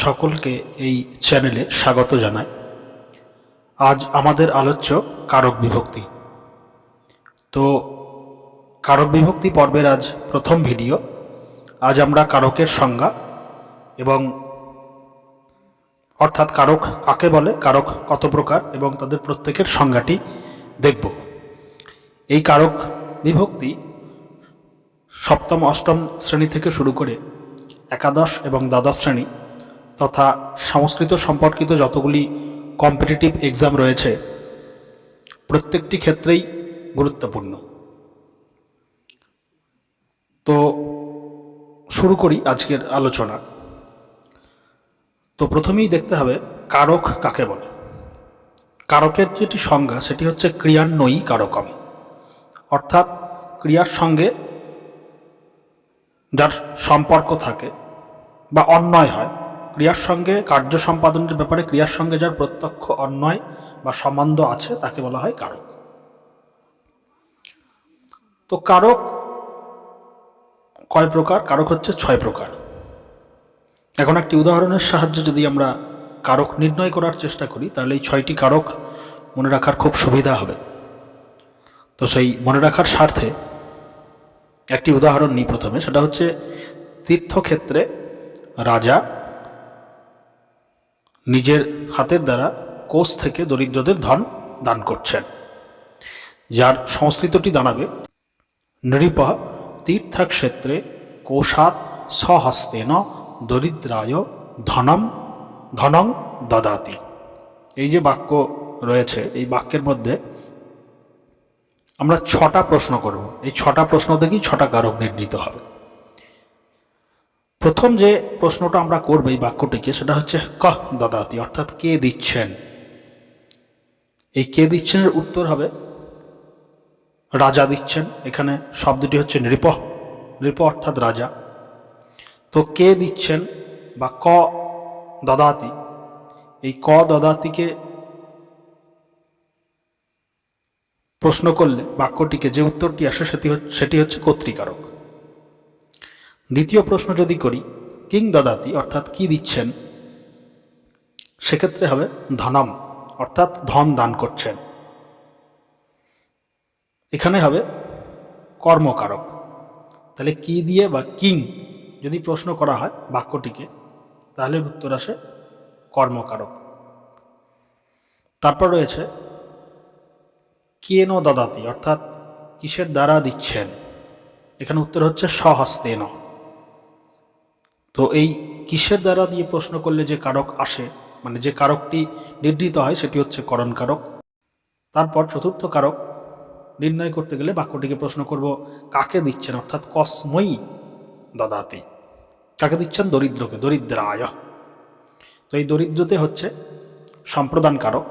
সকলকে এই চ্যানেলে স্বাগত জানাই। আজ আমাদের আলোচ্য কারক বিভক্তি। তো কারক বিভক্তি পর্বের আজ প্রথম ভিডিও। আজ আমরা কারকের সংজ্ঞা এবং অর্থাৎ কারক কাকে বলে, কারক কত প্রকার এবং তাদের প্রত্যেকের সংজ্ঞাটি দেখব। এই কারক বিভক্তি সপ্তম অষ্টম শ্রেণী থেকে শুরু করে একাদশ এবং দ্বাদশ শ্রেণী তথা সংস্কৃত সম্পর্কিত যতগুলি কম্পিটিটিভ এক্সাম রয়েছে প্রত্যেকটি ক্ষেত্রেই গুরুত্বপূর্ণ। তো শুরু করি আজকের আলোচনা। তো প্রথমেই দেখতে হবে কারক কাকে বলে। কারকের যেটি সংজ্ঞা সেটি হচ্ছে ক্রিয়ান্বয়ী কারকম, অর্থাৎ ক্রিয়ার সঙ্গে যার সম্পর্ক থাকে বা অন্বয় হয়, ক্রিয়ার সঙ্গে কার্য সম্পাদনের ব্যাপারে ক্রিয়ার সঙ্গে যার প্রত্যক্ষ অন্বয় বা সম্বন্ধ আছে তাকে বলা হয় কারক। তো কারক কয় প্রকার? কারক হচ্ছে 6 প্রকার। এখন একটি উদাহরণের সাহায্যে যদি আমরা কারক নির্ণয় করার চেষ্টা করি তাহলে এই 6টি কারক মনে রাখার খুব সুবিধা হবে। তো সেই মনে রাখার স্বার্থে একটি উদাহরণ নিই প্রথমে। সেটা হচ্ছে তীর্থক্ষেত্রে রাজা নিজের হাতের দ্বারা কোষ থেকে দরিদ্রদের ধন দান করছেন, যার সংস্কৃতটি দাঁড়াবে নৃপঃ তীর্থক্ষেত্রে কোষাৎ স্বহস্তেন দরিদ্রায় ধনং দদাতি। এই যে বাক্য রয়েছে, এই বাক্যের মধ্যে আমরা 6টা প্রশ্ন করব। এই 6টা প্রশ্ন থেকেই 6টা কারক নির্ণীত হবে। প্রথম যে প্রশ্নটা আমরা করব এই বাক্যটিকে, সেটা হচ্ছে কঃ দদাতি, অর্থাৎ কে দিচ্ছেন। এই কে দিচ্ছেনের উত্তর হবে রাজা দিচ্ছেন। এখানে শব্দটি হচ্ছে নৃপঃ, নৃপ অর্থাৎ রাজা। তো কে দিচ্ছেন বা ক দদাতি, এই ক দদাতিকে প্রশ্ন করলে বাক্যটিকে যে উত্তরটি আসে সেটি হচ্ছে কর্তৃকারক। দ্বিতীয় প্রশ্ন যদি করি কিং দদাতি, অর্থাৎ কি দিচ্ছেন, সেক্ষেত্রে হবে ধনম, অর্থাৎ ধন দান করছেন। এখানে হবে কর্মকারক। তাহলে কি দিয়ে বা কিং যদি প্রশ্ন করা হয় বাক্যটিকে, তাহলে উত্তর আসে কর্মকারক। তারপর রয়েছে কেন দদাতি, অর্থাৎ কিসের দ্বারা দিচ্ছেন। এখানে উত্তর হচ্ছে স্বহস্তেন। তো এই কিসের দ্বারা দিয়ে প্রশ্ন করলে যে কারক আসে, মানে যে কারকটি নির্ণীত হয়, সেটি হচ্ছে করণ কারক। তারপর চতুর্থ কারক নির্ণয় করতে গেলে বাক্যটিকে প্রশ্ন করব কাকে দিচ্ছেন, অর্থাৎ কসময়ী দদাতি, কাকে দিচ্ছেন, দরিদ্রকে, দরিদ্রায়। তো এই দরিদ্রতে হচ্ছে সম্প্রদান কারক।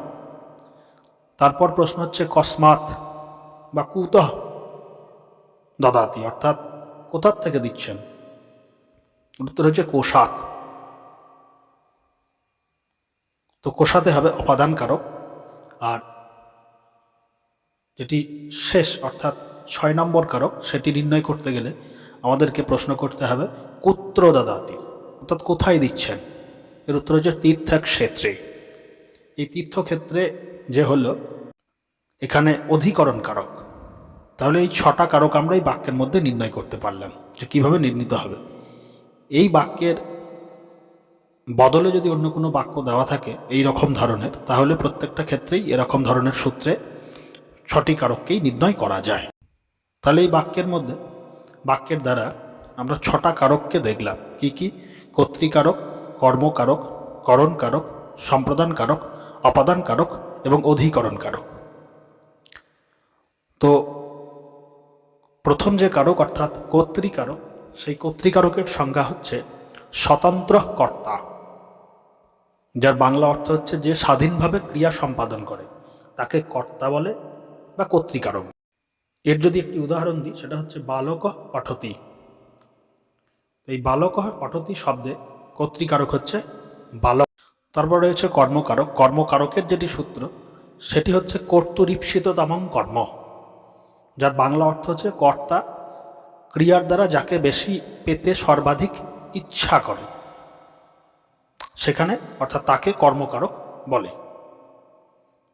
তারপর প্রশ্ন হচ্ছে কসমাৎ বা কুতঃ দদাতি, অর্থাৎ কোথার থেকে দিচ্ছেন। উত্তর হচ্ছে কোষাৎ। তো কোষাতে হবে অপাদান কারক। আর যেটি শেষ অর্থাৎ 6 নম্বর কারক, সেটি নির্ণয় করতে গেলে আমাদেরকে প্রশ্ন করতে হবে কুত্র দদাতি, অর্থাৎ কোথায় দিচ্ছেন। এর উত্তর হচ্ছে তীর্থক্ষেত্রে। এই তীর্থক্ষেত্রে যে হলো এখানে অধিকরণ কারক। তাহলে এই 6টা কারক আমরা এই বাক্যের মধ্যে নির্ণয় করতে পারলাম যে কিভাবে নির্ণীত হবে। এই বাক্যের বদলে যদি অন্য কোনো বাক্য দেওয়া থাকে এই রকম ধরনের, তাহলে প্রত্যেকটা ক্ষেত্রেই এরকম ধরনের সূত্রে 6টি কারককেই নির্ণয় করা যায়। তাহলে এই বাক্যের মধ্যে বাক্যের দ্বারা আমরা 6টা কারককে দেখলাম। কি কি? কর্তৃকারক, কর্মকারক, করণ কারক, সম্প্রদান কারক, অপাদান কারক এবং অধিকরণ কারক। তো প্রথম যে কারক অর্থাৎ কর্তৃকারক, সেই কর্তৃকারকের সংজ্ঞা হচ্ছে স্বতন্ত্র কর্তা, যার বাংলা অর্থ হচ্ছে যে স্বাধীনভাবে ক্রিয়া সম্পাদন করে তাকে কর্তা বলে বা কর্তৃকারক। এর যদি একটি উদাহরণ দিই, সেটা হচ্ছে বালক পঠতি। এই বালক পঠতি শব্দে কর্তৃকারক হচ্ছে বালক। তারপর রয়েছে কর্মকারক। কর্মকারকের যেটি সূত্র সেটি হচ্ছে কর্তুরীপ্সিততমং কর্ম, যার বাংলা অর্থ হচ্ছে কর্তা ক্রিয়ার দ্বারা যাকে বেশি পেতে সর্বাধিক ইচ্ছা করে সেখানে অর্থাৎ তাকে কর্মকারক বলে।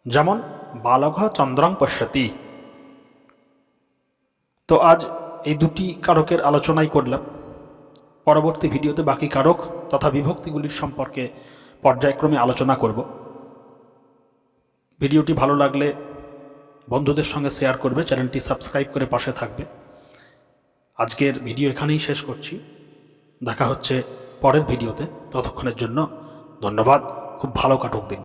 যেমন বালঘ চন্দ্রং পশ্যতি। তো আজ এই দুটি কারকের আলোচনাই করলাম। পরবর্তী ভিডিওতে বাকি কারক তথা বিভক্তিগুলির সম্পর্কে পর্যায়ক্রমে আলোচনা করব। ভিডিওটি ভালো লাগলে বন্ধুদের সঙ্গে শেয়ার করবে, চ্যানেলটি সাবস্ক্রাইব করে পাশে থাকবে। আজকের ভিডিও এখানেই শেষ করছি। দেখা হচ্ছে পরের ভিডিওতে। ততক্ষণের জন্য ধন্যবাদ। খুব ভালো কাটুক দিন।